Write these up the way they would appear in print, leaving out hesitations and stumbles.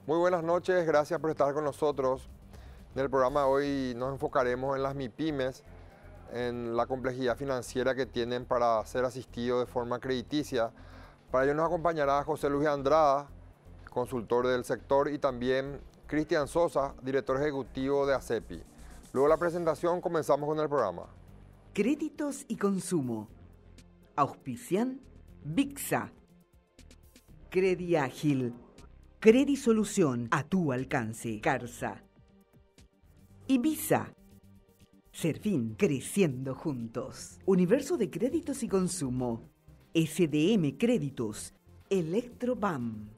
Muy buenas noches, gracias por estar con nosotros. En el programa de hoy nos enfocaremos en las MIPYMES, en la complejidad financiera que tienen para ser asistidos de forma crediticia. Para ello nos acompañará José Luis Andrada, consultor del sector, y también Cristian Sosa, director ejecutivo de ACEPI. Luego de la presentación comenzamos con el programa. Créditos y consumo. Auspician VIXA. Crediágil. Credisolución a tu alcance. Carsa. Ibiza. Serfín, creciendo juntos. Universo de créditos y consumo. SDM Créditos. Electrobam.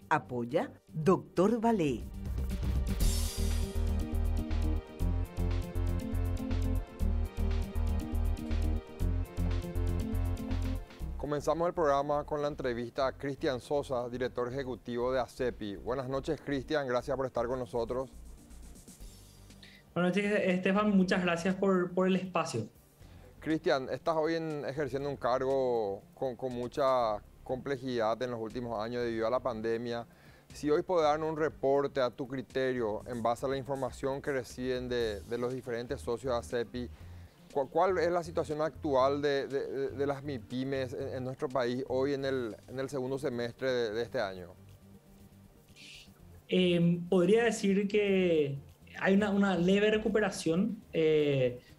Apoya Dr. Valé. Comenzamos el programa con la entrevista a Cristian Sosa, director ejecutivo de ACEPI. Buenas noches, Cristian, gracias por estar con nosotros. Buenas noches, Estefan, muchas gracias por el espacio. Cristian, estás hoy ejerciendo un cargo con mucha complejidad en los últimos años debido a la pandemia. Si hoy puedes darnos un reporte a tu criterio en base a la información que reciben de los diferentes socios de ACEPI, ¿cuál es la situación actual de las MIPYMES en nuestro país hoy en el segundo semestre de este año? Podría decir que hay una leve recuperación,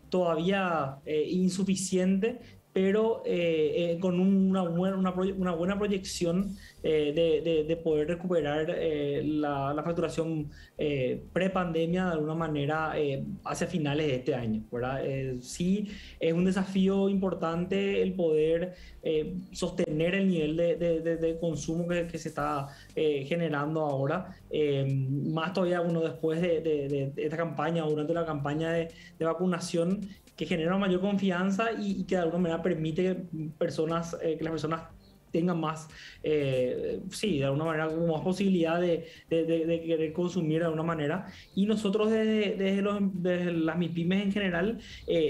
todavía insuficiente, pero con una buena proyección de poder recuperar la facturación pre-pandemia de alguna manera hacia finales de este año, ¿verdad? Sí, es un desafío importante el poder sostener el nivel de consumo que se está generando ahora, más todavía después de esta campaña o durante la campaña de vacunación, que genera una mayor confianza y que de alguna manera permite que las personas tengan más, de alguna manera, más posibilidad de querer consumir de alguna manera. Y nosotros desde las MIPYMES en general,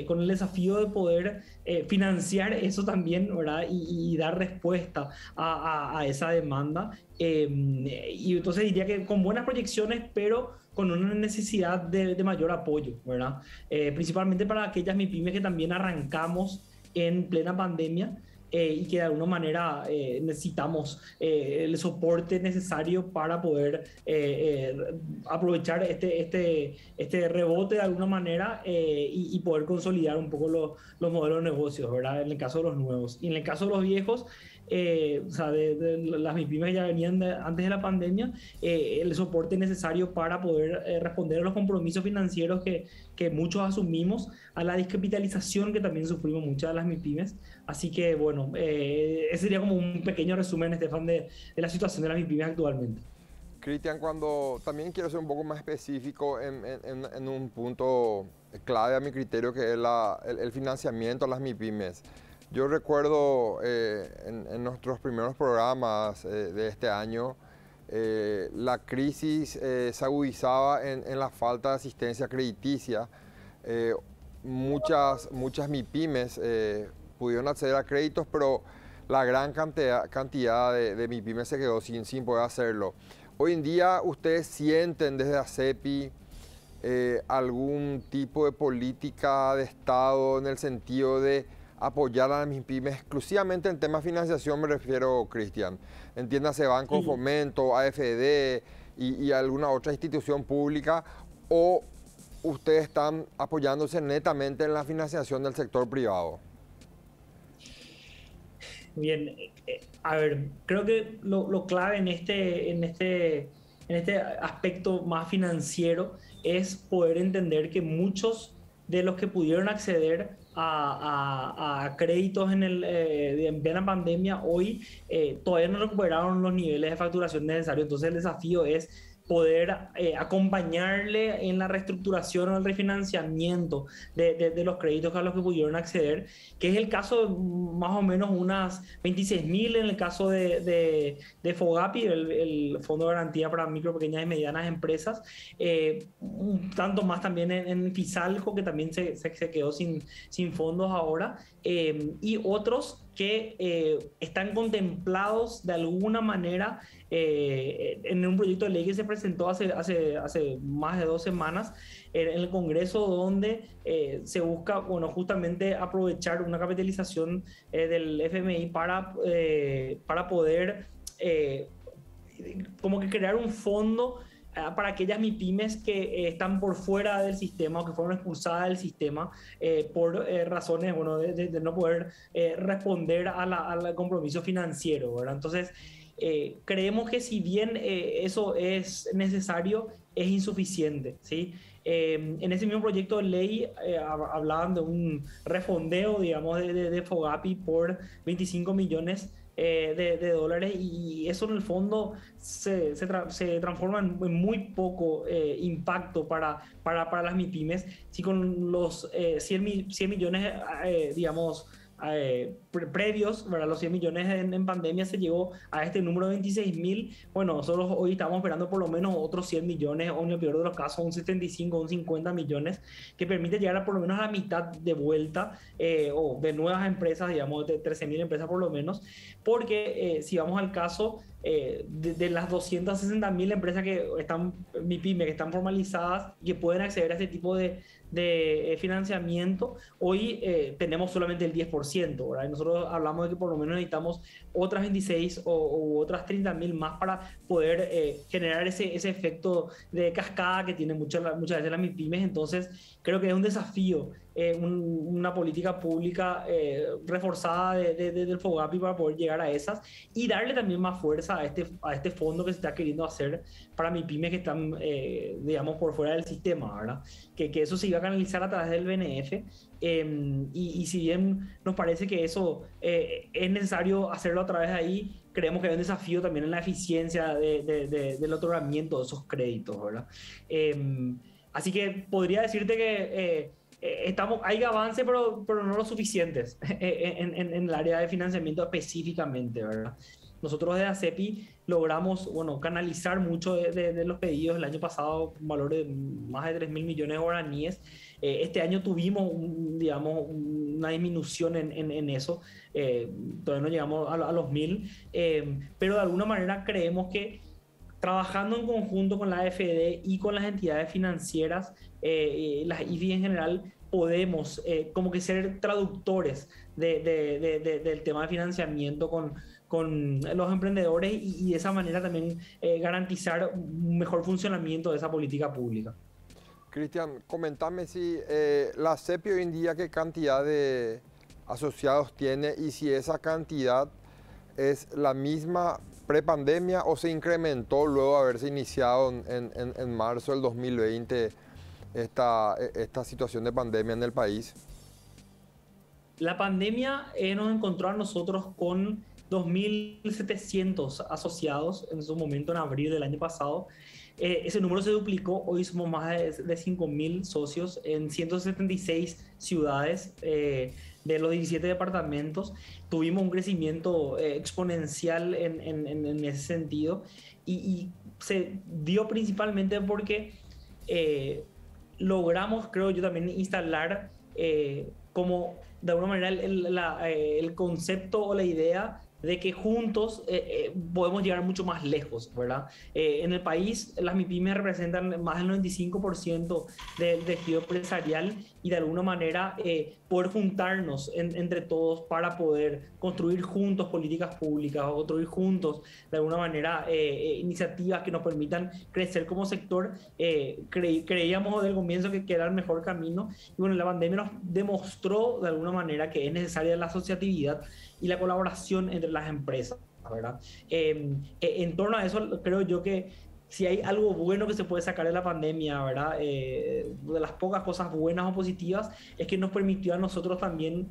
con el desafío de poder financiar eso también, ¿verdad? Y dar respuesta a esa demanda. Y entonces diría que con buenas proyecciones, pero con una necesidad de mayor apoyo, ¿verdad? Principalmente para aquellas MIPYMES que también arrancamos en plena pandemia, y que de alguna manera necesitamos el soporte necesario para poder aprovechar este rebote de alguna manera, y poder consolidar un poco los modelos de negocios, ¿verdad? En el caso de los nuevos. Y en el caso de los viejos, de las MIPYMES ya venían antes de la pandemia, el soporte necesario para poder responder a los compromisos financieros que muchos asumimos, a la descapitalización que también sufrimos muchas de las MIPYMES. Así que bueno, ese sería como un pequeño resumen, Estefan, de la situación de las MIPYMES actualmente. Cristian, también quiero ser un poco más específico en un punto clave a mi criterio, que es el financiamiento a las MIPYMES. Yo recuerdo en nuestros primeros programas de este año, la crisis se agudizaba en la falta de asistencia crediticia. Muchas MIPYMES pudieron acceder a créditos, pero la gran cantidad de MIPYMES se quedó sin poder hacerlo. Hoy en día, ¿ustedes sienten desde ACEPI algún tipo de política de Estado en el sentido de apoyar a las MIPYMES exclusivamente en temas de financiación? Me refiero, Cristian. Entiéndase, Banco Fomento, AFD y alguna otra institución pública, ¿o ustedes están apoyándose netamente en la financiación del sector privado? Bien, a ver, creo que lo clave en este aspecto más financiero es poder entender que muchos de los que pudieron acceder a créditos en plena pandemia hoy todavía no recuperaron los niveles de facturación necesarios. Entonces el desafío es poder acompañarle en la reestructuración o el refinanciamiento de los créditos a los que pudieron acceder, que es el caso de más o menos unas 26.000 en el caso de FOGAPI, el Fondo de Garantía para Micro, Pequeñas y Medianas Empresas, un tanto más también en FISALCO, que también se quedó sin fondos ahora, y otros que están contemplados de alguna manera en un proyecto de ley que se presentó hace más de 2 semanas en el Congreso, donde se busca, bueno, justamente aprovechar una capitalización del FMI para poder como que crear un fondo para aquellas MIPYMES que están por fuera del sistema o que fueron expulsadas del sistema por razones, bueno, de no poder responder al compromiso financiero, ¿verdad? Entonces, creemos que si bien eso es necesario, es insuficiente, ¿sí? En ese mismo proyecto de ley hablaban de un refondeo, digamos, de FOGAPI por 25 millones de dólares, y eso en el fondo se transforma en muy poco impacto para las MIPYMES. Si con los 100 millones, digamos, previos, ¿verdad? Los 100 millones en pandemia se llegó a este número de 26.000. Bueno, nosotros hoy estamos esperando por lo menos otros 100 millones, o en el peor de los casos un 75 o un 50 millones, que permite llegar a por lo menos a la mitad de vuelta o de nuevas empresas, digamos, de 13.000 empresas por lo menos, porque si vamos al caso de las 260.000 empresas que están MIPYME, que están formalizadas y que pueden acceder a este tipo de financiamiento, hoy tenemos solamente el 10%, ¿verdad? Y nosotros hablamos de que por lo menos necesitamos otras 26 u otras 30.000 más para poder generar ese efecto de cascada que tienen muchas veces las MIPYMES. Entonces creo que es un desafío una política pública reforzada del FOGAPI para poder llegar a esas y darle también más fuerza a este fondo que se está queriendo hacer para MIPYMES que están, digamos, por fuera del sistema, ¿verdad? Que eso se iba a canalizar a través del BNF, y si bien nos parece que eso es necesario hacerlo a través de ahí, creemos que hay un desafío también en la eficiencia del otorgamiento de esos créditos, ¿verdad? Así que podría decirte que hay avance, pero no lo suficientes en el área de financiamiento específicamente, ¿verdad? Nosotros de ACEPI logramos, bueno, canalizar mucho de los pedidos el año pasado, un valor de más de 3.000 millones de guaraníes. Este año tuvimos, digamos, una disminución en eso, todavía no llegamos a los 1.000, pero de alguna manera creemos que trabajando en conjunto con la AFD y con las entidades financieras, las IFI en general, podemos como que ser traductores del tema de financiamiento con los emprendedores y de esa manera también garantizar un mejor funcionamiento de esa política pública. Cristian, comentame si la ACEPI hoy en día qué cantidad de asociados tiene y si esa cantidad es la misma prepandemia o se incrementó luego de haberse iniciado en marzo del 2020 esta situación de pandemia en el país. La pandemia nos encontró a nosotros con 2.700 asociados en su momento, en abril del año pasado. Ese número se duplicó, hoy somos más de 5.000 socios en 176 ciudades de los 17 departamentos. Tuvimos un crecimiento exponencial en ese sentido y se dio principalmente porque logramos, creo yo, también instalar como de alguna manera el concepto o la idea de que juntos podemos llegar mucho más lejos, ¿verdad? En el país las MIPYMES representan más del 95% del tejido empresarial y de alguna manera poder juntarnos entre todos para poder construir juntos políticas públicas o construir juntos de alguna manera iniciativas que nos permitan crecer como sector, creíamos desde el comienzo que era el mejor camino. Y bueno, la pandemia nos demostró de alguna manera que es necesaria la asociatividad y la colaboración entre las empresas, ¿verdad? En torno a eso, creo yo que si hay algo bueno que se puede sacar de la pandemia, ¿verdad? De las pocas cosas buenas o positivas, es que nos permitió a nosotros también,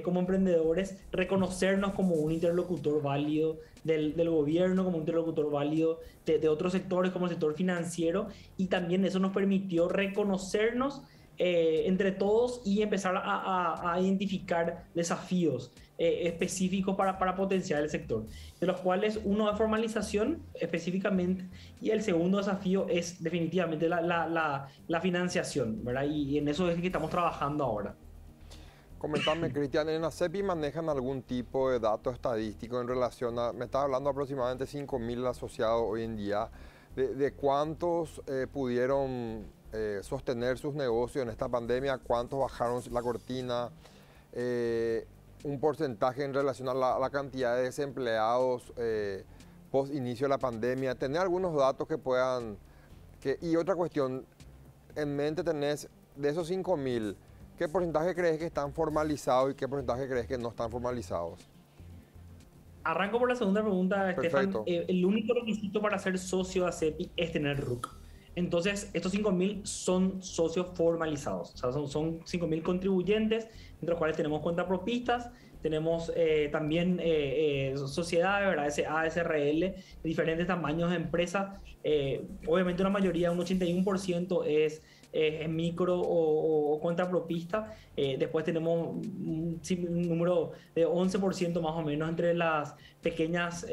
como emprendedores, reconocernos como un interlocutor válido del gobierno, como un interlocutor válido de otros sectores, como el sector financiero, y también eso nos permitió reconocernos entre todos y empezar a identificar desafíos específicos para potenciar el sector, de los cuales uno es formalización específicamente y el segundo desafío es definitivamente la financiación, ¿verdad? Y en eso es que estamos trabajando ahora. Comentame, Cristian, ¿en ACEPI manejan algún tipo de dato estadístico en relación a, me estás hablando aproximadamente 5.000 asociados hoy en día, de cuántos pudieron sostener sus negocios en esta pandemia, cuántos bajaron la cortina, un porcentaje en relación a la cantidad de desempleados post inicio de la pandemia, tener algunos datos que puedan, y otra cuestión, en mente tenés de esos 5.000, ¿qué porcentaje crees que están formalizados y qué porcentaje crees que no están formalizados? Arranco por la segunda pregunta, Estefan. Perfecto. El único requisito para ser socio de ACEPI es tener RUC. Entonces, estos 5.000 son socios formalizados. O sea, son 5.000 contribuyentes, entre los cuales tenemos cuentapropistas, tenemos también sociedades, ¿verdad? SA, SRL, diferentes tamaños de empresas. Obviamente una mayoría, un 81% es micro o cuentapropista. Después tenemos un número de 11% más o menos entre las pequeñas,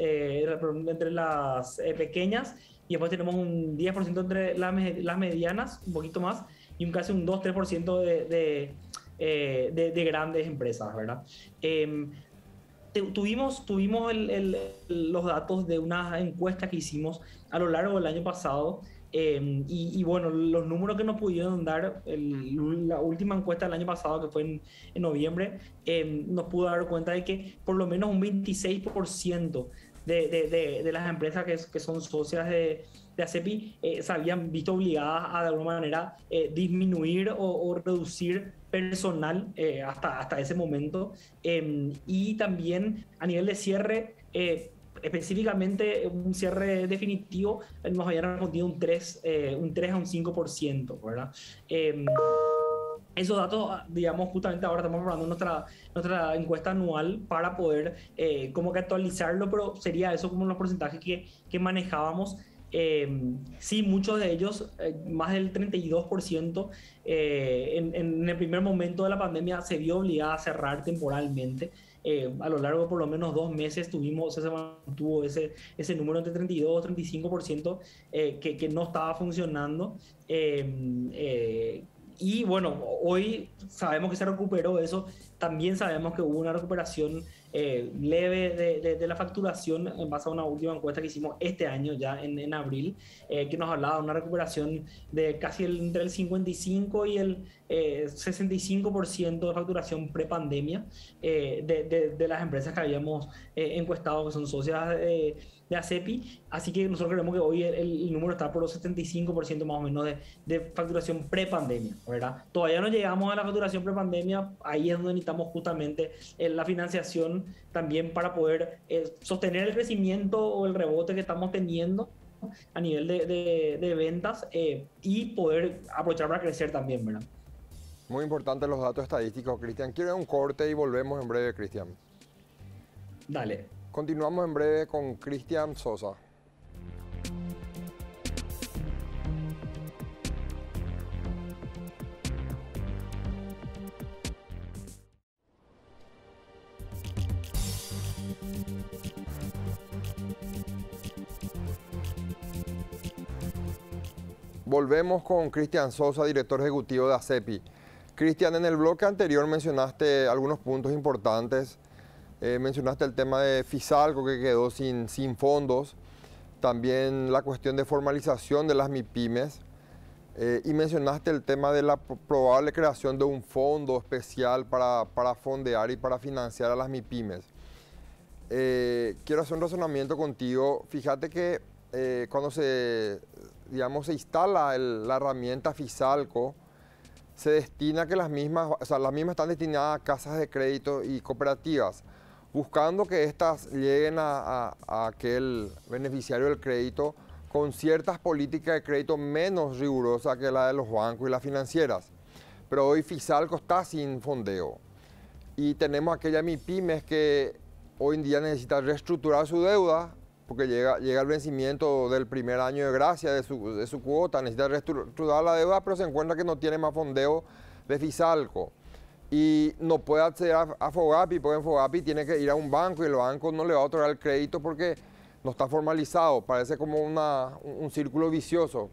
pequeñas, y después tenemos un 10% entre las medianas, un poquito más, y casi un 2-3% de grandes empresas, ¿verdad? Tuvimos los datos de una encuesta que hicimos a lo largo del año pasado, y bueno, los números que nos pudieron dar, la última encuesta del año pasado, que fue en noviembre, nos pudo dar cuenta de que por lo menos un 26% de las empresas que son socias de ACEPI se habían visto obligadas a de alguna manera disminuir o reducir personal hasta ese momento, y también a nivel de cierre, específicamente un cierre definitivo, nos habían respondido un 3 a un 5%, ¿verdad? Esos datos, digamos, justamente ahora estamos probando nuestra encuesta anual para poder como que actualizarlo, pero sería eso como los porcentajes que manejábamos. Sí, muchos de ellos, más del 32%, en el primer momento de la pandemia se vio obligada a cerrar temporalmente. A lo largo de por lo menos 2 meses se mantuvo ese número entre 32 y 35% que no estaba funcionando. Y bueno, hoy sabemos que se recuperó eso. También sabemos que hubo una recuperación leve de la facturación en base a una última encuesta que hicimos este año, ya en abril, que nos hablaba de una recuperación de casi entre el 55 y el 65% de facturación prepandemia de las empresas que habíamos encuestado, que son socias de ACEPI. Así que nosotros creemos que hoy el número está por los 75% más o menos de facturación prepandemia, ¿verdad? Todavía no llegamos a la facturación prepandemia. Ahí es donde necesitamos justamente la financiación también para poder sostener el crecimiento o el rebote que estamos teniendo a nivel de ventas, y poder aprovechar para crecer también, ¿verdad? Muy importantes los datos estadísticos, Cristian. Quiero un corte y volvemos en breve, Cristian. Dale. Continuamos en breve con Cristian Sosa. Volvemos con Cristian Sosa, director ejecutivo de ACEPI. Cristian, en el bloque anterior mencionaste algunos puntos importantes. Mencionaste el tema de Fisalco, que quedó sin fondos. También la cuestión de formalización de las MIPYMES. Y mencionaste el tema de la probable creación de un fondo especial para fondear y para financiar a las MIPYMES. Quiero hacer un razonamiento contigo. Fíjate que cuando se instala la herramienta Fisalco, se destina que las mismas están destinadas a casas de crédito y cooperativas, buscando que éstas lleguen a aquel beneficiario del crédito con ciertas políticas de crédito menos rigurosas que la de los bancos y las financieras. Pero hoy Fisalco está sin fondeo. Y tenemos aquellas MIPYMES que hoy en día necesitan reestructurar su deuda, porque llega el vencimiento del primer año de gracia de su cuota, necesita reestructurar la deuda, pero se encuentra que no tiene más fondeo de Fisalco. Y no puede acceder a Fogapi, porque en Fogapi tiene que ir a un banco y el banco no le va a otorgar el crédito porque no está formalizado. Parece como un círculo vicioso.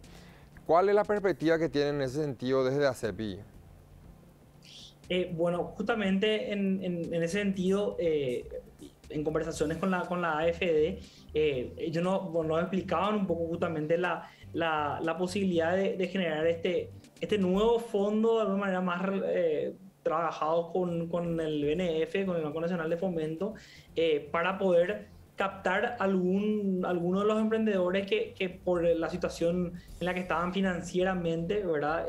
¿Cuál es la perspectiva que tienen en ese sentido desde ACEPI? Bueno, justamente en ese sentido, en conversaciones con la AFD, ellos nos explicaban un poco justamente la posibilidad de generar este nuevo fondo de alguna manera más trabajado con el BNF, con el Banco Nacional de Fomento, para poder captar alguno de los emprendedores que por la situación en la que estaban financieramente, ¿verdad?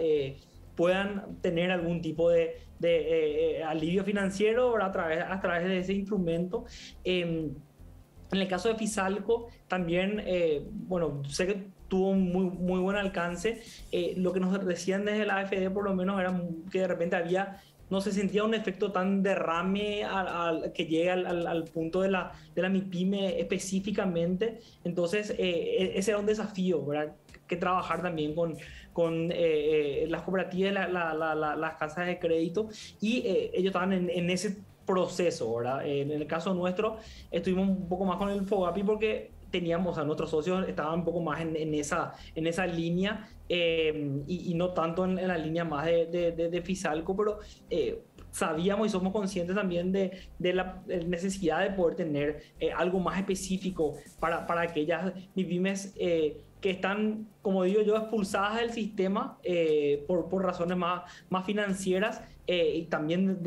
Puedan tener algún tipo de alivio financiero, ¿verdad? A través de ese instrumento. En el caso de Fisalco, también, bueno, sé que tuvo un muy buen alcance. Lo que nos decían desde la AFD, por lo menos, era que de repente no se sentía un efecto tan derrame que llegue al punto de la MIPYME específicamente. Entonces, ese era un desafío, ¿verdad? Que trabajar también con las cooperativas, las casas de crédito, y ellos estaban en ese proceso, ¿verdad? En el caso nuestro, estuvimos un poco más con el FOGAPI porque teníamos, o sea, nuestros socios estaban un poco más en esa línea, y no tanto en la línea más de Fisalco, pero sabíamos y somos conscientes también de la necesidad de poder tener algo más específico para aquellas MIPYMES que están, como digo yo, expulsadas del sistema por razones más financieras, y también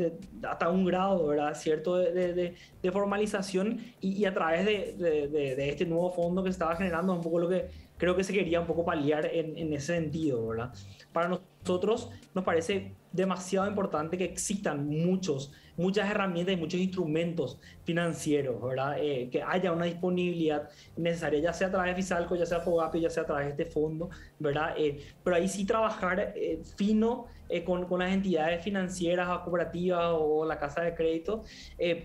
hasta un grado, ¿verdad?, cierto, de formalización, y a través de este nuevo fondo que se estaba generando, un poco lo que creo que se quería un poco paliar en ese sentido, ¿verdad? Para nosotros nos parece demasiado importante que existan muchas herramientas y muchos instrumentos financieros, ¿verdad? Que haya una disponibilidad necesaria, ya sea a través de Fisalco, ya sea FOGAPI, ya sea a través de este fondo, ¿verdad? Pero ahí sí trabajar fino con las entidades financieras o cooperativas o la casa de crédito,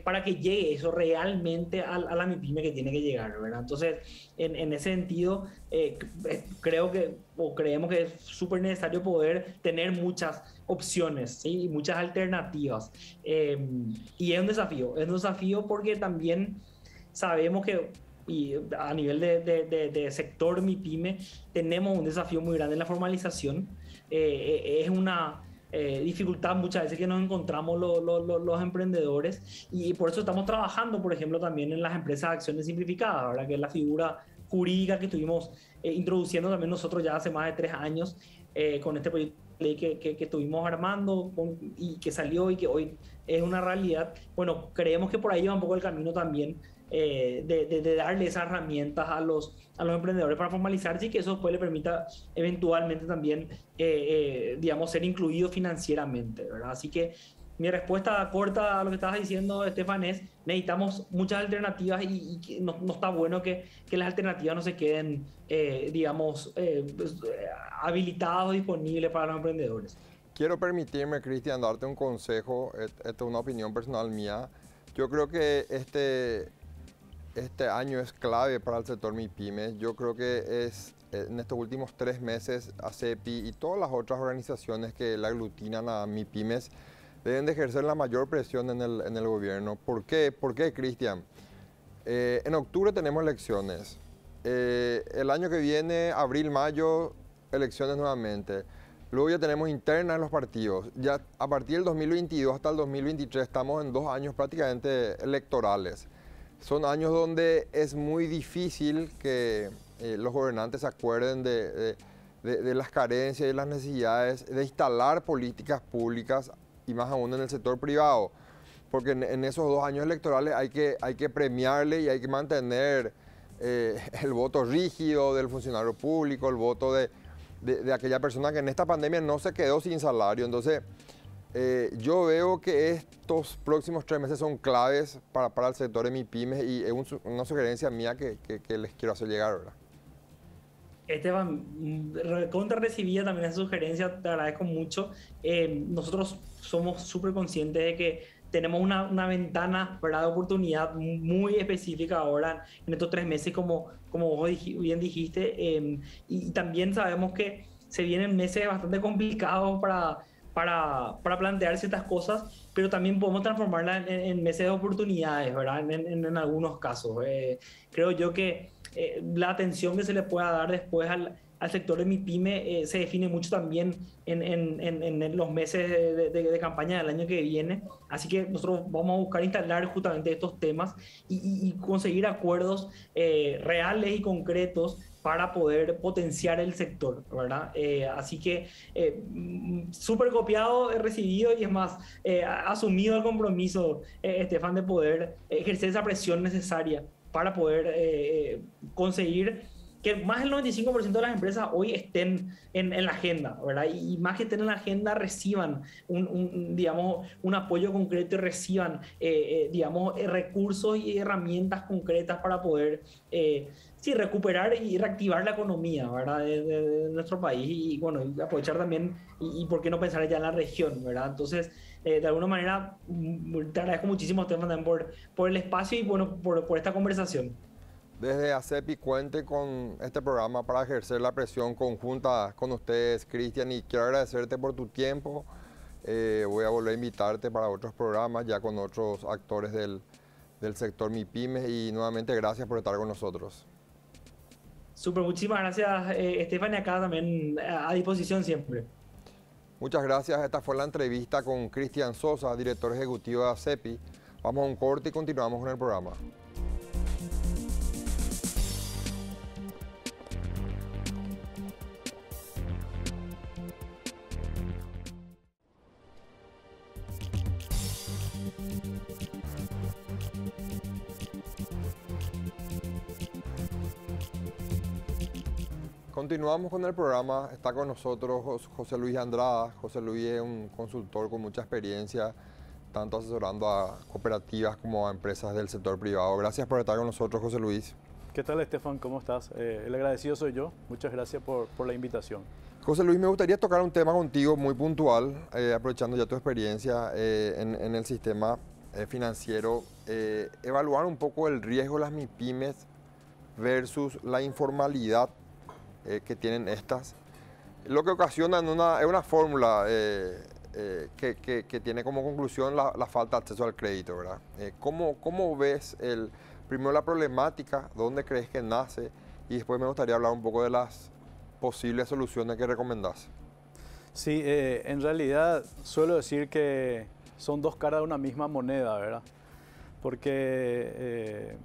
para que llegue eso realmente a la MIPYME que tiene que llegar, ¿verdad? Entonces, en ese sentido, creo que, o creemos que es súper necesario poder tener muchas opciones, ¿sí? Y muchas alternativas. Y es un desafío porque también sabemos que, y a nivel de sector MIPYME, tenemos un desafío muy grande en la formalización. Es una dificultad muchas veces que nos encontramos los emprendedores, y por eso estamos trabajando, por ejemplo, también en las empresas de acciones simplificadas, ¿verdad?, que es la figura jurídica que estuvimos introduciendo también nosotros ya hace más de 3 años, con este proyecto de ley que estuvimos armando y que salió y que hoy es una realidad. Bueno, creemos que por ahí va un poco el camino también, de darle esas herramientas a los emprendedores para formalizarse, y que eso después le permita eventualmente también, digamos, ser incluido financieramente, ¿verdad? Así que mi respuesta corta a lo que estabas diciendo, Estefan, es: necesitamos muchas alternativas, y no está bueno que las alternativas no se queden, digamos, habilitadas o disponibles para los emprendedores. Quiero permitirme, Cristian, darte un consejo. Esta es una opinión personal mía. Yo creo que este año es clave para el sector MIPYME. Yo creo que en estos últimos 3 meses, ACEPI y todas las otras organizaciones que la aglutinan a MIPYMES deben de ejercer la mayor presión en el gobierno. ¿Por qué? ¿Por qué, Cristian? En octubre tenemos elecciones. El año que viene, abril, mayo, elecciones nuevamente. Luego ya tenemos internas en los partidos. Ya a partir del 2022 hasta el 2023 estamos en 2 años prácticamente electorales. Son años donde es muy difícil que los gobernantes se acuerden de las carencias y las necesidades de instalar políticas públicas, y más aún en el sector privado. Porque en esos 2 años electorales hay que premiarle y hay que mantener el voto rígido del funcionario público, el voto de aquella persona que en esta pandemia no se quedó sin salario. Entonces, yo veo que estos próximos 3 meses son claves para el sector de MIPYMES, y es una sugerencia mía que les quiero hacer llegar, ¿verdad? Esteban, contra recibida también esa sugerencia, te agradezco mucho. Nosotros somos súper conscientes de que tenemos una ventana, ¿verdad?, de oportunidad muy específica ahora en estos 3 meses, como vos bien dijiste, y también sabemos que se vienen meses bastante complicados para plantear ciertas cosas, pero también podemos transformarlas en meses de oportunidades, ¿verdad?, en algunos casos. Creo yo que la atención que se le pueda dar después al sector de MIPYME se define mucho también en los meses de campaña del año que viene. Así que nosotros vamos a buscar instalar justamente estos temas y conseguir acuerdos reales y concretos para poder potenciar el sector, ¿verdad? Así que súper copiado, he recibido y es más, asumido el compromiso, Estefan, de poder ejercer esa presión necesaria para poder conseguir que más del 95% de las empresas hoy estén en la agenda, ¿verdad? Y más que estén en la agenda, reciban digamos, un apoyo concreto y reciban, digamos, recursos y herramientas concretas para poder sí, recuperar y reactivar la economía, ¿verdad? De nuestro país y bueno, y aprovechar también y por qué no pensar ya en la región, ¿verdad? Entonces, de alguna manera, te agradezco muchísimo, Estefan, también por el espacio y bueno, por esta conversación. Desde ACEPI cuente con este programa para ejercer la presión conjunta con ustedes, Cristian, y quiero agradecerte por tu tiempo. Voy a volver a invitarte para otros programas ya con otros actores del sector MIPYME y nuevamente gracias por estar con nosotros. Súper, muchísimas gracias, Estefan, y acá también a disposición siempre. Muchas gracias. Esta fue la entrevista con Cristian Sosa, director ejecutivo de ACEPI. Vamos a un corte y continuamos con el programa. Continuamos con el programa, está con nosotros José Luis Andrada. José Luis es un consultor con mucha experiencia, tanto asesorando a cooperativas como a empresas del sector privado. Gracias por estar con nosotros, José Luis. ¿Qué tal, Estefan? ¿Cómo estás? El agradecido soy yo. Muchas gracias por la invitación. José Luis, me gustaría tocar un tema contigo muy puntual, aprovechando ya tu experiencia en el sistema financiero, evaluar un poco el riesgo de las MIPYMES versus la informalidad que tienen estas, lo que ocasiona es una fórmula que tiene como conclusión la falta de acceso al crédito, ¿verdad? ¿Cómo ves primero la problemática, dónde crees que nace y después me gustaría hablar un poco de las posibles soluciones que recomendás? Sí, en realidad suelo decir que son dos caras de una misma moneda, ¿verdad? Porque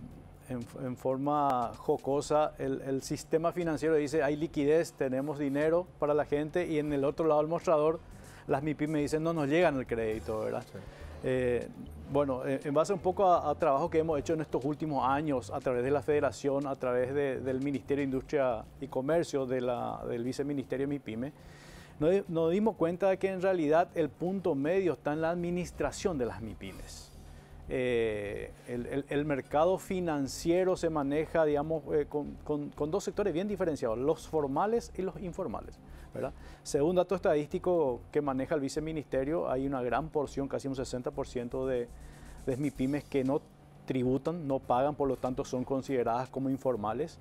en forma jocosa, el sistema financiero dice hay liquidez, tenemos dinero para la gente, y en el otro lado del mostrador las MIPYME dicen no nos llegan el crédito, ¿verdad? Sí. Bueno, en base un poco a trabajo que hemos hecho en estos últimos años a través de la Federación, a través del Ministerio de Industria y Comercio, del Viceministerio MIPYME, nos dimos cuenta de que en realidad el punto medio está en la administración de las MIPYMEs. El mercado financiero se maneja, digamos, con dos sectores bien diferenciados, los formales y los informales, ¿verdad? Según dato estadístico que maneja el viceministerio, hay una gran porción, casi un 60% de MIPYMEs que no tributan, no pagan, por lo tanto son consideradas como informales.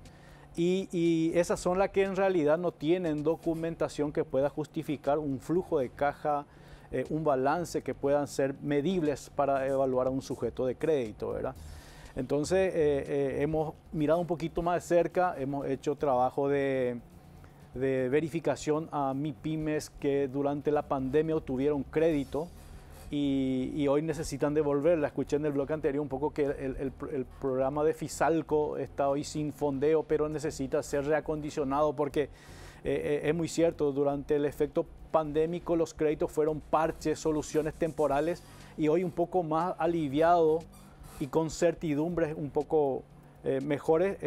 Y esas son las que en realidad no tienen documentación que pueda justificar un flujo de caja, un balance que puedan ser medibles para evaluar a un sujeto de crédito, ¿verdad? Entonces, hemos mirado un poquito más de cerca, hemos hecho trabajo de verificación a MIPYMEs que durante la pandemia obtuvieron crédito y hoy necesitan devolverla. Escuché en el bloque anterior un poco que el programa de Fisalco está hoy sin fondeo, pero necesita ser reacondicionado porque es muy cierto, durante el efecto pandémico los créditos fueron parches, soluciones temporales, y hoy un poco más aliviado y con certidumbres un poco mejores,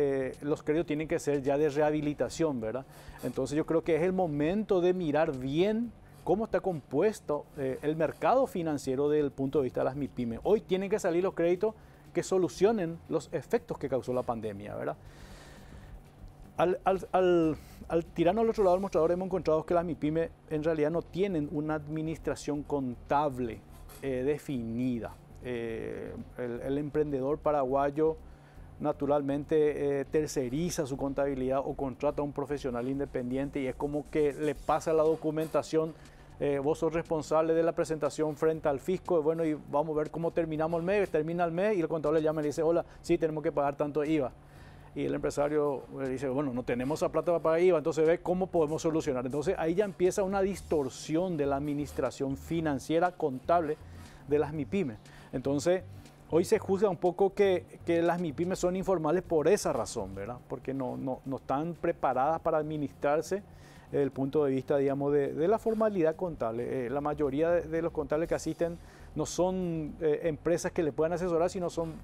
los créditos tienen que ser ya de rehabilitación, ¿verdad? Entonces yo creo que es el momento de mirar bien cómo está compuesto el mercado financiero desde el punto de vista de las MIPYME. Hoy tienen que salir los créditos que solucionen los efectos que causó la pandemia, ¿verdad? Al tirarnos al otro lado del mostrador hemos encontrado que las MIPYME en realidad no tienen una administración contable definida. El emprendedor paraguayo naturalmente terceriza su contabilidad o contrata a un profesional independiente y es como que le pasa la documentación. Vos sos responsable de la presentación frente al fisco, bueno, y vamos a ver cómo terminamos el mes, termina el mes y el contador le llama y le dice, hola, sí, tenemos que pagar tanto IVA. y el empresario dice, bueno, no tenemos esa plata para pagar IVA, entonces ve cómo podemos solucionar. Entonces ahí ya empieza una distorsión de la administración financiera contable de las MIPYMES. Entonces, hoy se juzga un poco que las MIPYMES son informales por esa razón, ¿verdad? Porque no están preparadas para administrarse desde el punto de vista, digamos, de la formalidad contable. La mayoría de los contables que asisten no son empresas que le puedan asesorar, sino son,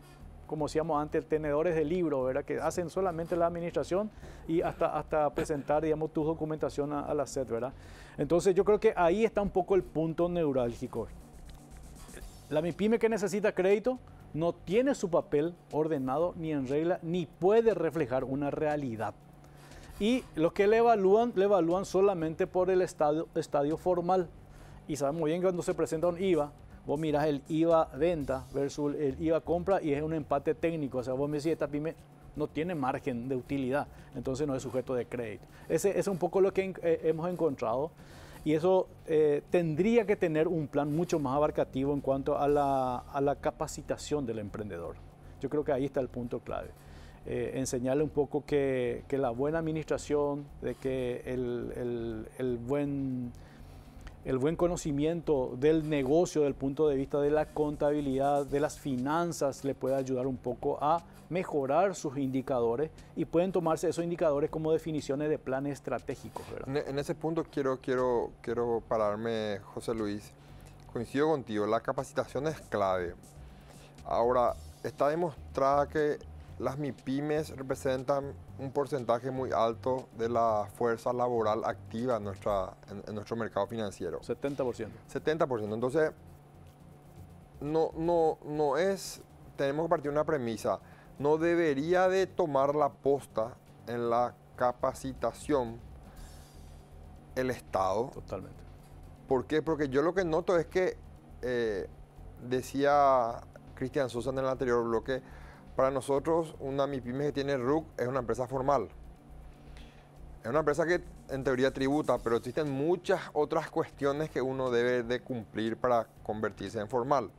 como decíamos antes, tenedores de libro, ¿verdad? Que hacen solamente la administración y hasta presentar, digamos, tu documentación a la SED, ¿verdad? Entonces yo creo que ahí está un poco el punto neurálgico. La MIPYME que necesita crédito no tiene su papel ordenado ni en regla, ni puede reflejar una realidad. Y los que le evalúan solamente por el estadio formal. Y sabemos muy bien que cuando se presenta un IVA, vos mirás el IVA venta versus el IVA compra y es un empate técnico. O sea, vos me decís, esta pyme no tiene margen de utilidad, entonces no es sujeto de crédito. Ese es un poco lo que hemos encontrado. Y eso tendría que tener un plan mucho más abarcativo en cuanto a la capacitación del emprendedor. Yo creo que ahí está el punto clave. Enseñarle un poco que la buena administración, de que el buen conocimiento del negocio, del punto de vista de la contabilidad, de las finanzas, le puede ayudar un poco a mejorar sus indicadores y pueden tomarse esos indicadores como definiciones de planes estratégicos, ¿verdad? En ese punto quiero pararme, José Luis. Coincido contigo, la capacitación es clave. Ahora, está demostrada que las MIPYMES representan un porcentaje muy alto de la fuerza laboral activa en nuestro mercado financiero. 70%. 70%. Entonces, no es, tenemos que partir de una premisa, no debería de tomar la posta en la capacitación el Estado. Totalmente. ¿Por qué? Porque yo lo que noto es que, decía Cristian Sosa en el anterior bloque, para nosotros una MIPYME que tiene RUC es una empresa formal. Es una empresa que en teoría tributa, pero existen muchas otras cuestiones que uno debe de cumplir para convertirse en formal.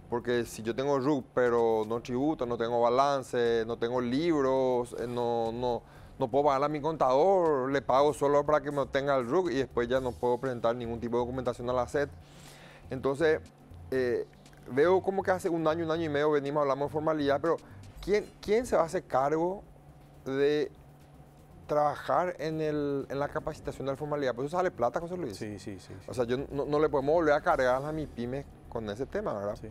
Porque si yo tengo RUC pero no tributo, no tengo balance, no tengo libros, no puedo pagarle a mi contador, le pago solo para que me tenga el RUC y después ya no puedo presentar ningún tipo de documentación a la SED. Entonces, veo como que hace un año y medio venimos hablando de formalidad, pero ¿quién se va a hacer cargo de trabajar en la capacitación de la formalidad? Pues eso sale plata, José Luis. Sí. O sea, no le podemos volver a cargar a las MIPYMES con ese tema, ¿verdad? Sí.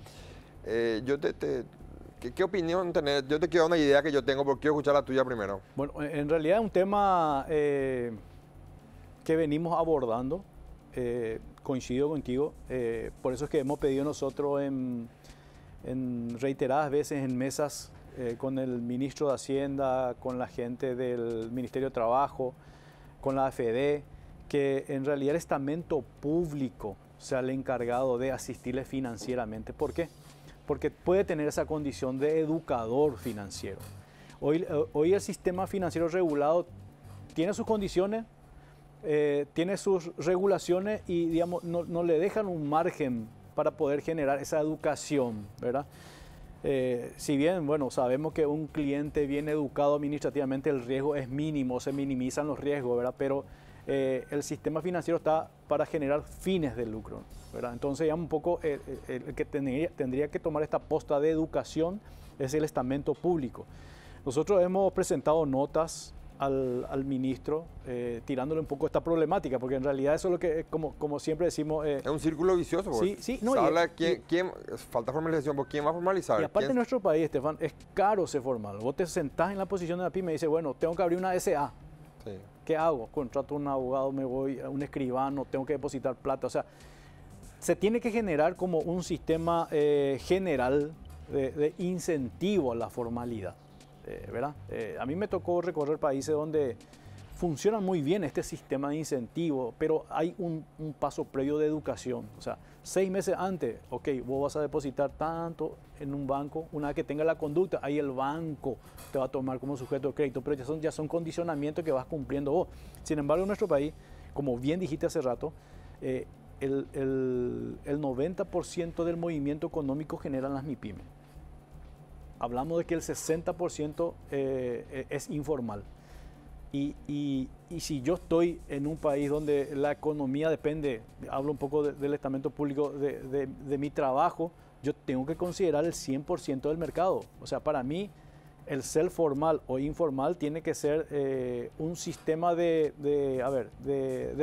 ¿Qué opinión tenés? Yo te quiero dar una idea que yo tengo, porque quiero escuchar la tuya primero. Bueno, en realidad es un tema que venimos abordando. Coincido contigo, por eso es que hemos pedido nosotros en reiteradas veces en mesas con el ministro de Hacienda, con la gente del Ministerio de Trabajo, con la AFD, que en realidad el estamento público sea el encargado de asistirles financieramente. ¿Por qué? Porque puede tener esa condición de educador financiero. Hoy el sistema financiero regulado tiene sus condiciones, tiene sus regulaciones y, digamos, no le dejan un margen para poder generar esa educación, ¿verdad? Si bien, bueno, sabemos que un cliente bien educado administrativamente el riesgo es mínimo, se minimizan los riesgos, ¿verdad? Pero el sistema financiero está para generar fines de lucro, ¿verdad? Entonces, ya un poco el que tendría que tomar esta posta de educación es el estamento público. Nosotros hemos presentado notas al ministro tirándole un poco esta problemática, porque en realidad eso es lo que, como siempre decimos... es un círculo vicioso. Sí, no, se habla de quién falta formalización, ¿por quién va a formalizar? Y aparte en nuestro país, Estefan, es caro ser formal. Vos te sentás en la posición de la pyme y dices, bueno, tengo que abrir una SA. Sí. ¿Qué hago? Contrato a un abogado, me voy a un escribano, tengo que depositar plata. O sea, se tiene que generar como un sistema general de incentivo a la formalidad. ¿Verdad? A mí me tocó recorrer países donde funciona muy bien este sistema de incentivo, pero hay un paso previo de educación. O sea, 6 meses antes, ok, vos vas a depositar tanto en un banco, una vez que tenga la conducta, ahí el banco te va a tomar como sujeto de crédito, pero ya son condicionamientos que vas cumpliendo vos. Sin embargo, en nuestro país, como bien dijiste hace rato, el 90% del movimiento económico generan las MIPYMES. hablamos de que el 60% es informal. Y si yo estoy en un país donde la economía depende, hablo un poco del estamento público, de mi trabajo, yo tengo que considerar el 100% del mercado. O sea, para mí, el ser formal o informal tiene que ser un sistema de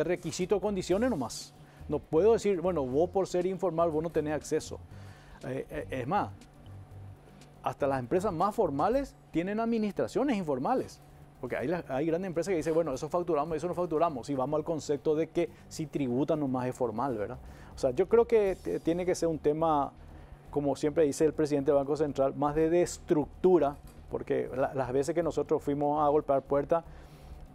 requisitos o condiciones nomás. No puedo decir, bueno, vos por ser informal, vos no tenés acceso. Es más, hasta las empresas más formales tienen administraciones informales. Porque hay grandes empresas que dicen, bueno, eso facturamos, eso no facturamos. Y vamos al concepto de que si tributan nomás es formal, ¿verdad? O sea, yo creo que tiene que ser un tema, como siempre dice el presidente del Banco Central, más de estructura, porque las veces que nosotros fuimos a golpear puertas,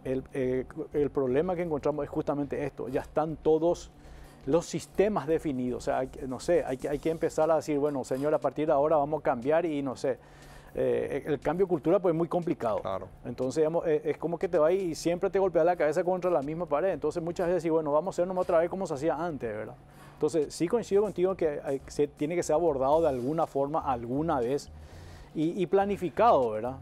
el problema que encontramos es justamente esto. Ya están todos los sistemas definidos. O sea, no sé, hay que empezar a decir, bueno, señor, a partir de ahora vamos a cambiar y no sé. El cambio cultural pues es muy complicado. Claro. Entonces, digamos, es como que te va y siempre te golpea la cabeza contra la misma pared. Entonces, muchas veces, bueno, vamos a hacer nomás otra vez como se hacía antes, ¿verdad? Entonces, sí coincido contigo que tiene que ser abordado de alguna forma, alguna vez, y planificado, ¿verdad?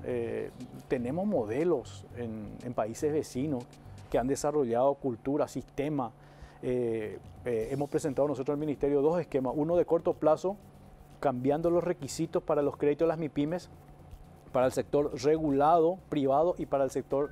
Tenemos modelos en países vecinos que han desarrollado cultura, sistema. Hemos presentado nosotros al Ministerio 2 esquemas, uno de corto plazo, cambiando los requisitos para los créditos de las MIPYMES, para el sector regulado, privado y para el sector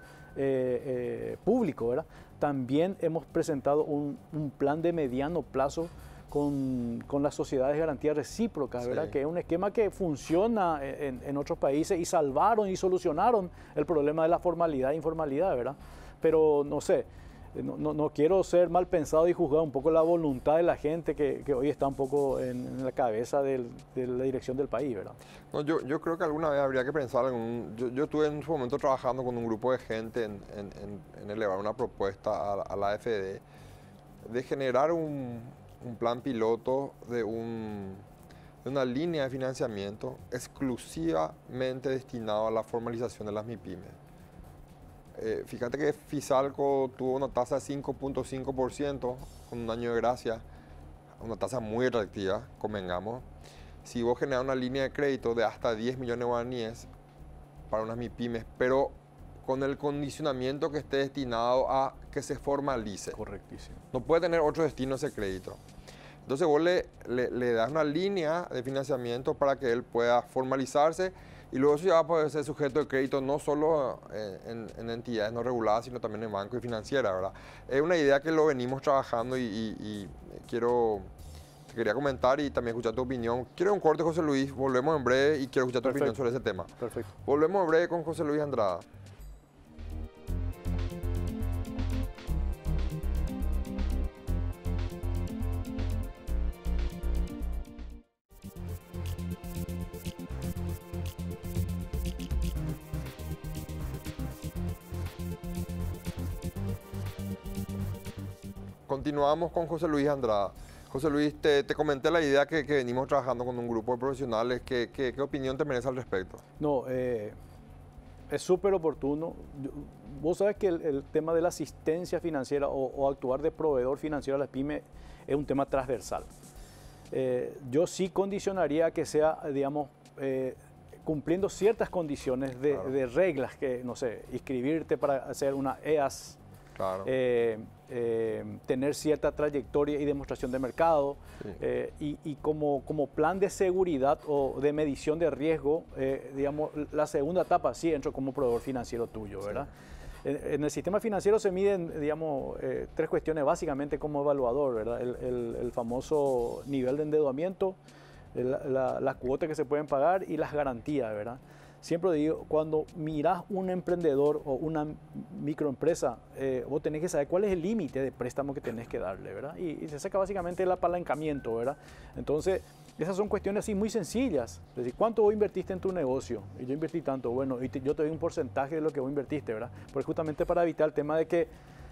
público, ¿verdad? También hemos presentado un plan de mediano plazo con las sociedades de garantía recíproca, ¿verdad? Sí. Que es un esquema que funciona en otros países y salvaron y solucionaron el problema de la formalidad e informalidad, ¿verdad? Pero no sé, no quiero ser mal pensado y juzgar un poco la voluntad de la gente que hoy está un poco en la cabeza de la dirección del país, ¿verdad? No, yo creo que alguna vez habría que pensar yo estuve en su momento trabajando con un grupo de gente en elevar una propuesta a la AFD de generar un plan piloto de una línea de financiamiento exclusivamente destinado a la formalización de las MIPYMES. Fíjate que Fisalco tuvo una tasa de 5.5% con un año de gracia, una tasa muy atractiva, convengamos. Si vos generas una línea de crédito de hasta 10 millones de guaraníes para unas MIPYMES, pero con el condicionamiento que esté destinado a que se formalice. Correctísimo. No puede tener otro destino ese crédito. Entonces vos le das una línea de financiamiento para que él pueda formalizarse y luego eso ya va a poder ser sujeto de crédito no solo en entidades no reguladas, sino también en bancos y financieras, ¿verdad? Es una idea que lo venimos trabajando y te quería comentar y también escuchar tu opinión. Quiero un corte, José Luis, volvemos en breve y quiero escuchar tu opinión sobre ese tema. Perfecto. Volvemos en breve con José Luis Andrada. Continuamos con José Luis Andrada. José Luis, te comenté la idea que venimos trabajando con un grupo de profesionales. ¿Qué opinión te merece al respecto? No, es súper oportuno. Vos sabés que el tema de la asistencia financiera o actuar de proveedor financiero a las pymes es un tema transversal. Yo sí condicionaría que sea, digamos, cumpliendo ciertas condiciones de reglas, que, no sé, inscribirte para hacer una EAS, Claro. tener cierta trayectoria y demostración de mercado, Sí. y como plan de seguridad o de medición de riesgo, digamos, la segunda etapa sí entro como proveedor financiero tuyo, ¿verdad? Sí. En el sistema financiero se miden, digamos, tres cuestiones básicamente como evaluador, ¿verdad? El famoso nivel de endeudamiento, las cuotas que se pueden pagar y las garantías, ¿verdad? Siempre digo, cuando mirás un emprendedor o una microempresa, vos tenés que saber cuál es el límite de préstamo que tenés que darle, ¿verdad? Y se saca básicamente el apalancamiento, ¿verdad? Entonces, esas son cuestiones así muy sencillas. Es decir, ¿cuánto vos invertiste en tu negocio? Y yo invertí tanto, bueno, yo te doy un porcentaje de lo que vos invertiste, ¿verdad? Porque justamente para evitar el tema de que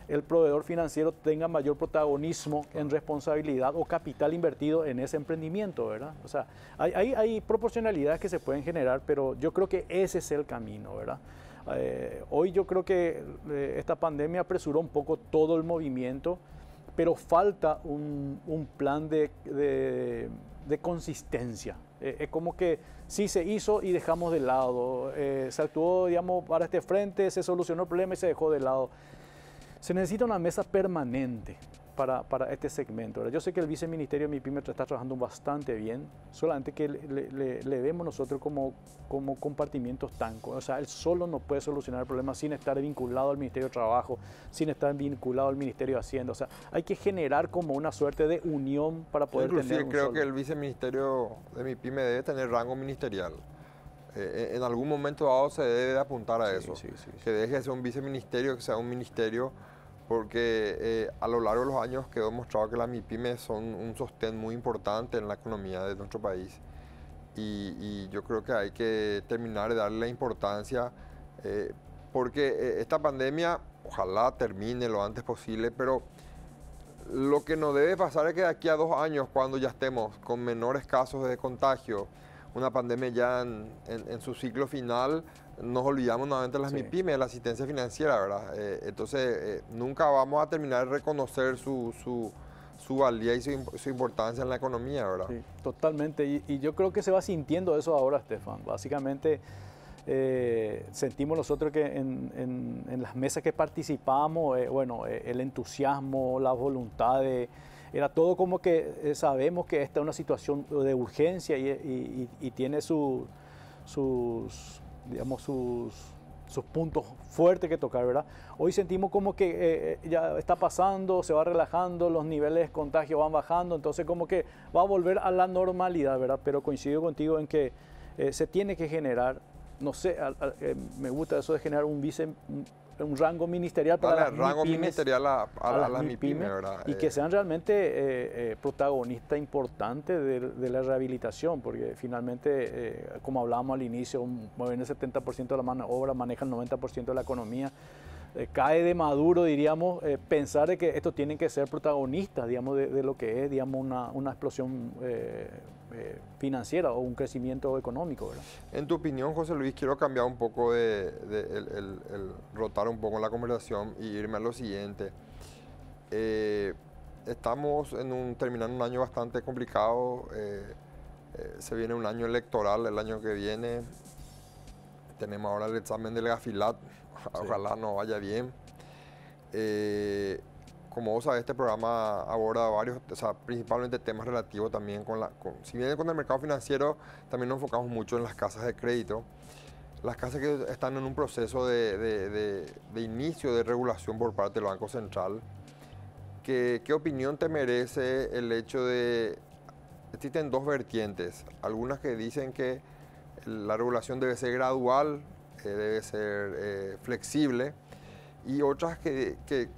el proveedor financiero tenga mayor protagonismo en responsabilidad o capital invertido en ese emprendimiento, ¿verdad? O sea, hay proporcionalidades que se pueden generar, pero yo creo que ese es el camino, ¿verdad? Hoy yo creo que esta pandemia apresuró un poco todo el movimiento, pero falta un plan de consistencia. Es como que sí se hizo y dejamos de lado. Se actuó, digamos, para este frente, se solucionó el problema y se dejó de lado. Se necesita una mesa permanente para este segmento. Yo sé que el viceministerio de MIPYME está trabajando bastante bien, solamente que le vemos nosotros como compartimientos tancos. O sea, él solo no puede solucionar el problema sin estar vinculado al Ministerio de Trabajo, sin estar vinculado al Ministerio de Hacienda. O sea, hay que generar como una suerte de unión para poder tener un creo solo. que el viceministerio de MIPYME debe tener rango ministerial. En algún momento dado se debe de apuntar a eso, que deje de ser un viceministerio, que sea un ministerio, porque a lo largo de los años quedó demostrado que las MIPYMES son un sostén muy importante en la economía de nuestro país. Y yo creo que hay que terminar de darle la importancia, porque esta pandemia ojalá termine lo antes posible, pero lo que no debe pasar es que de aquí a 2 años, cuando ya estemos con menores casos de contagio, una pandemia ya en su ciclo final, nos olvidamos nuevamente de las MIPYMES, de la asistencia financiera, ¿verdad? Entonces, nunca vamos a terminar de reconocer su valía y su importancia en la economía, ¿verdad? Sí, totalmente. Y yo creo que se va sintiendo eso ahora, Estefan. Básicamente, sentimos nosotros que en las mesas que participamos, el entusiasmo, la voluntad era todo como que sabemos que esta es una situación de urgencia y tiene sus puntos fuertes que tocar, ¿verdad? Hoy sentimos como que ya está pasando, se va relajando, los niveles de contagio van bajando, entonces como que va a volver a la normalidad, ¿verdad? Pero coincido contigo en que se tiene que generar, no sé, me gusta eso de generar un rango ministerial para las rango MIPYMES, ministerial a las MIPYMES, ¿verdad? Y que sean realmente protagonistas importantes de la rehabilitación, porque finalmente, como hablábamos al inicio, mueven el 70% de la mano de obra, manejan el 90% de la economía. Cae de maduro, diríamos, pensar de que estos tienen que ser protagonistas, digamos, de lo que es, digamos, una explosión financiera o un crecimiento económico, ¿verdad? En tu opinión, José Luis, quiero cambiar un poco rotar un poco la conversación y irme a lo siguiente. Estamos terminando un año bastante complicado. Se viene un año electoral el año que viene. Tenemos ahora el examen del Gafilat. Ojalá nos vaya bien. Como vos sabés, este programa aborda varios, principalmente temas relativos también si bien con el mercado financiero, también nos enfocamos mucho en las casas de crédito. Las casas que están en un proceso de inicio de regulación por parte del Banco Central. ¿Qué opinión te merece el hecho de... Existen 2 vertientes, algunas que dicen que la regulación debe ser gradual, debe ser flexible, y otras que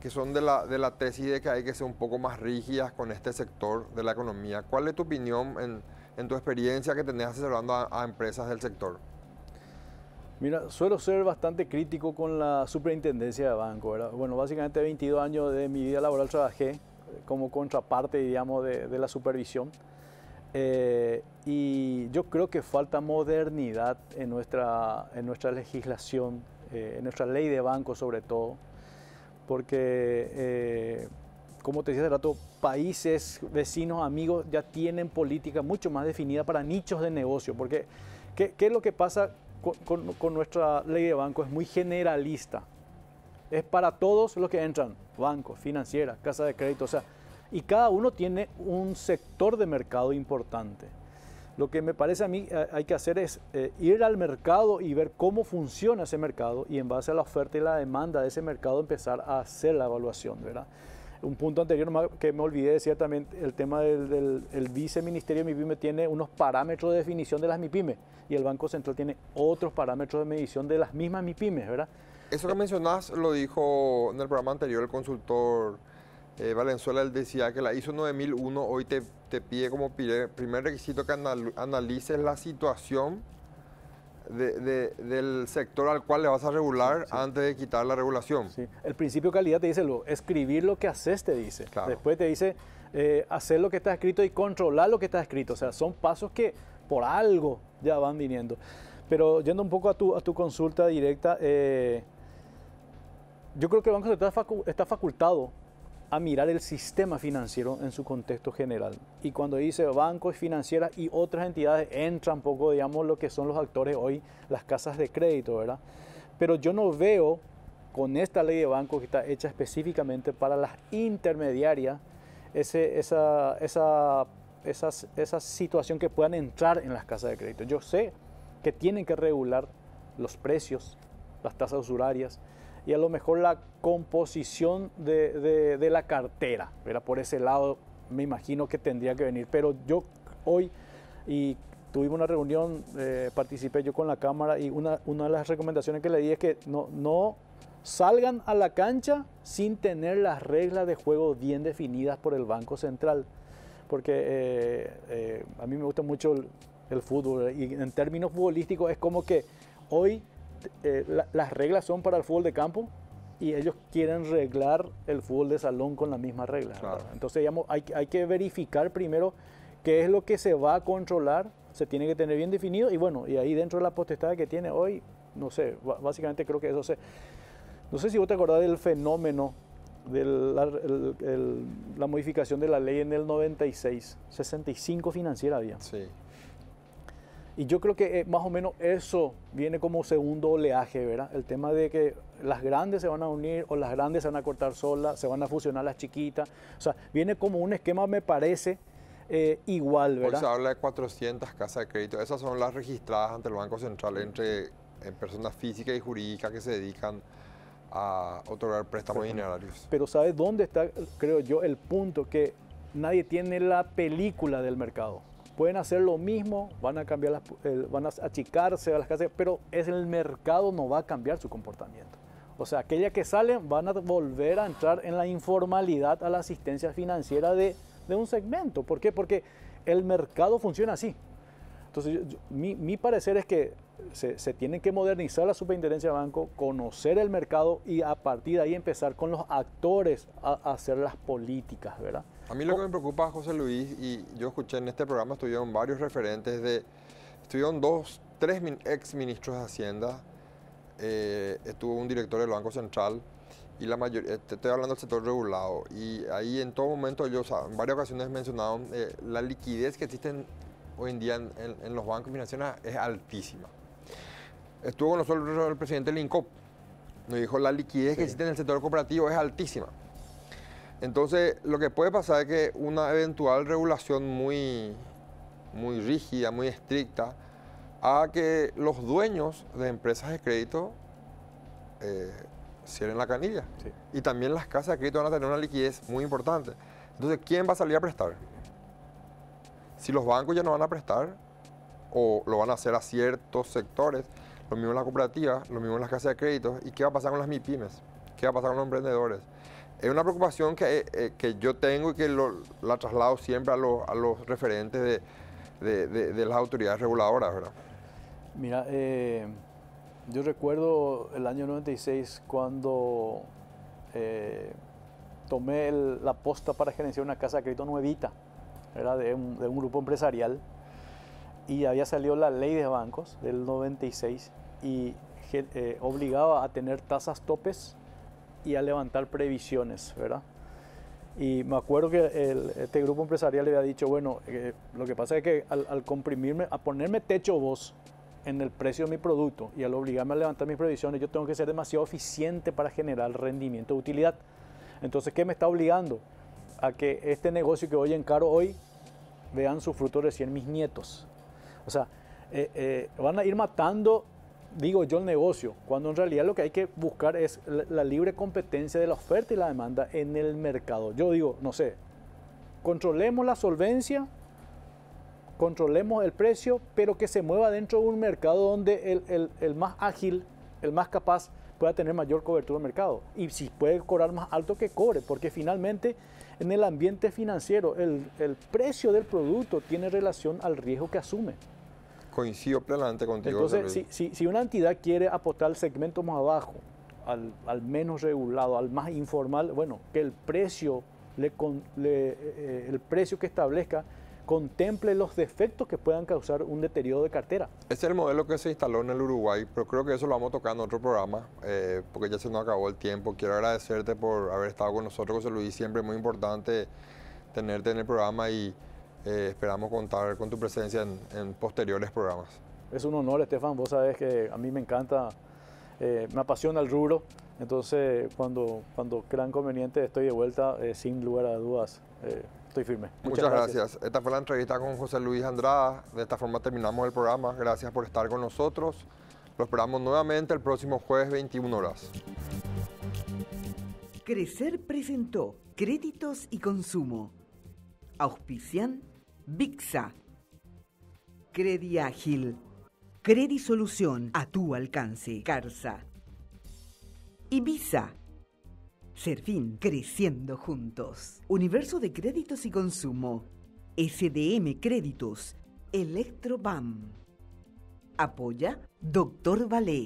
son de la tesis de que hay que ser un poco más rígidas con este sector de la economía. ¿Cuál es tu opinión en tu experiencia que tenés asesorando a empresas del sector? Mira, suelo ser bastante crítico con la superintendencia de banco, ¿verdad? Bueno, básicamente 22 años de mi vida laboral trabajé como contraparte, digamos, de la supervisión. Y yo creo que falta modernidad en nuestra legislación, en nuestra ley de banco sobre todo, porque, como te decía hace rato, países, vecinos, amigos ya tienen políticas mucho más definidas para nichos de negocio, porque ¿qué es lo que pasa con nuestra ley de banco? Es muy generalista, es para todos los que entran, bancos, financieras, casas de crédito, o sea, y cada uno tiene un sector de mercado importante. Lo que me parece a mí hay que hacer es ir al mercado y ver cómo funciona ese mercado y en base a la oferta y la demanda de ese mercado empezar a hacer la evaluación, ¿verdad? Un punto anterior que me olvidé decir también, el tema del viceministerio de MIPYME tiene unos parámetros de definición de las MIPYME y el Banco Central tiene otros parámetros de medición de las mismas MIPYME, ¿verdad? Eso que mencionás lo dijo en el programa anterior el consultor Valenzuela. Él decía que la ISO 9001 hoy te pide como primer requisito que analices la situación del sector al cual le vas a regular antes de quitar la regulación. Sí. El principio de calidad te dice escribir lo que haces, te dice. Claro. Después te dice hacer lo que está escrito y controlar lo que está escrito. O sea, son pasos que por algo ya van viniendo. Pero yendo un poco a tu consulta directa, yo creo que el Banco Central está facultado a mirar el sistema financiero en su contexto general. Y cuando dice bancos, financieras y otras entidades, entra un poco, digamos, lo que son los actores hoy, las casas de crédito, ¿verdad? Pero yo no veo con esta ley de bancos que está hecha específicamente para las intermediarias esa situación que puedan entrar en las casas de crédito. Yo sé que tienen que regular los precios, las tasas usurarias y a lo mejor la composición de la cartera, ¿verdad? Por ese lado me imagino que tendría que venir. Pero yo hoy, y tuvimos una reunión, participé yo con la Cámara y una de las recomendaciones que le di es que no salgan a la cancha sin tener las reglas de juego bien definidas por el Banco Central. Porque a mí me gusta mucho el fútbol y en términos futbolísticos es como que hoy las reglas son para el fútbol de campo y ellos quieren reglar el fútbol de salón con las mismas reglas. Claro. Entonces, digamos, hay que verificar primero qué es lo que se va a controlar, se tiene que tener bien definido y bueno, y ahí dentro de la potestad que tiene hoy, no sé, básicamente creo que eso se... No sé si vos te acordás del fenómeno de la modificación de la ley en el 96, 65 financiera había. Sí. Y yo creo que más o menos eso viene como segundo oleaje, ¿verdad? El tema de que las grandes se van a unir o las grandes se van a cortar solas, se van a fusionar las chiquitas. O sea, viene como un esquema, me parece, igual, ¿verdad? Hoy se habla de 400 casas de crédito. Esas son las registradas ante el Banco Central entre personas físicas y jurídicas que se dedican a otorgar préstamos dinerarios. Pero ¿sabes dónde está, creo yo, el punto? Que nadie tiene la película del mercado. Pueden hacer lo mismo, van a cambiar, van a achicarse a las casas, pero el mercado no va a cambiar su comportamiento. O sea, aquellas que salen van a volver a entrar en la informalidad a la asistencia financiera de un segmento. ¿Por qué? Porque el mercado funciona así. Entonces, mi parecer es que se tiene que modernizar la superintendencia de banco, conocer el mercado y a partir de ahí empezar con los actores a hacer las políticas, ¿verdad? A mí lo que me preocupa, José Luis, y yo escuché en este programa, estuvieron varios referentes estuvieron tres ex ministros de Hacienda, estuvo un director del Banco Central y la mayoría, te estoy hablando del sector regulado, y ahí en todo momento ellos en varias ocasiones mencionaron la liquidez que existe hoy en día en los bancos financieros es altísima. Estuvo con nosotros el presidente del INCOP, nos dijo la liquidez que existe en el sector cooperativo es altísima. Entonces, lo que puede pasar es que una eventual regulación muy rígida, muy estricta, haga que los dueños de empresas de crédito cierren la canilla. Sí. Y también las casas de crédito van a tener una liquidez muy importante. Entonces, ¿quién va a salir a prestar? Si los bancos ya no van a prestar, o lo van a hacer a ciertos sectores, lo mismo en las cooperativas, lo mismo en las casas de crédito, ¿y qué va a pasar con las MIPYMES? ¿Qué va a pasar con los emprendedores? Es una preocupación que yo tengo y que la traslado siempre a los referentes de las autoridades reguladoras, ¿verdad? Mira, yo recuerdo el año 96 cuando tomé la posta para gerenciar una casa de crédito nuevita, era de un grupo empresarial, y había salido la ley de bancos del 96 y obligaba a tener tasas topes y a levantar previsiones, ¿verdad? Y me acuerdo que este grupo empresarial le había dicho, bueno, lo que pasa es que al comprimirme, a ponerme techo vos en el precio de mi producto y al obligarme a levantar mis previsiones, yo tengo que ser demasiado eficiente para generar rendimiento de utilidad. Entonces, ¿qué me está obligando? A que este negocio que hoy encaro hoy, vean su fruto recién mis nietos. O sea, van a ir matando, digo yo, el negocio, cuando en realidad lo que hay que buscar es la libre competencia de la oferta y la demanda en el mercado. Yo digo, no sé, controlemos la solvencia, controlemos el precio, pero que se mueva dentro de un mercado donde el más ágil, el más capaz, pueda tener mayor cobertura del mercado. Y si puede cobrar más alto, que cobre, porque finalmente en el ambiente financiero el precio del producto tiene relación al riesgo que asume. Coincido plenamente contigo. Entonces, si una entidad quiere apostar al segmento más abajo, al menos regulado, al más informal, bueno, que el precio que establezca contemple los defectos que puedan causar un deterioro de cartera. Ese es el modelo que se instaló en el Uruguay, pero creo que eso lo vamos a tocar en otro programa, porque ya se nos acabó el tiempo. Quiero agradecerte por haber estado con nosotros, José Luis. Siempre es muy importante tenerte en el programa y esperamos contar con tu presencia en posteriores programas. Es un honor, Estefan. Vos sabés que a mí me encanta, me apasiona el rubro. Entonces, cuando crean conveniente, estoy de vuelta, sin lugar a dudas. Estoy firme. Muchas gracias. Esta fue la entrevista con José Luis Andrada. De esta forma terminamos el programa. Gracias por estar con nosotros. Lo esperamos nuevamente el próximo jueves, 21 horas. Crecer presentó Créditos y Consumo. Auspician Bixa. Crediágil. Credisolución a tu alcance. Carsa. Ibiza. Serfín, creciendo juntos. Universo de Créditos y Consumo. SDM Créditos. Electrobam. Apoya Dr. Valé.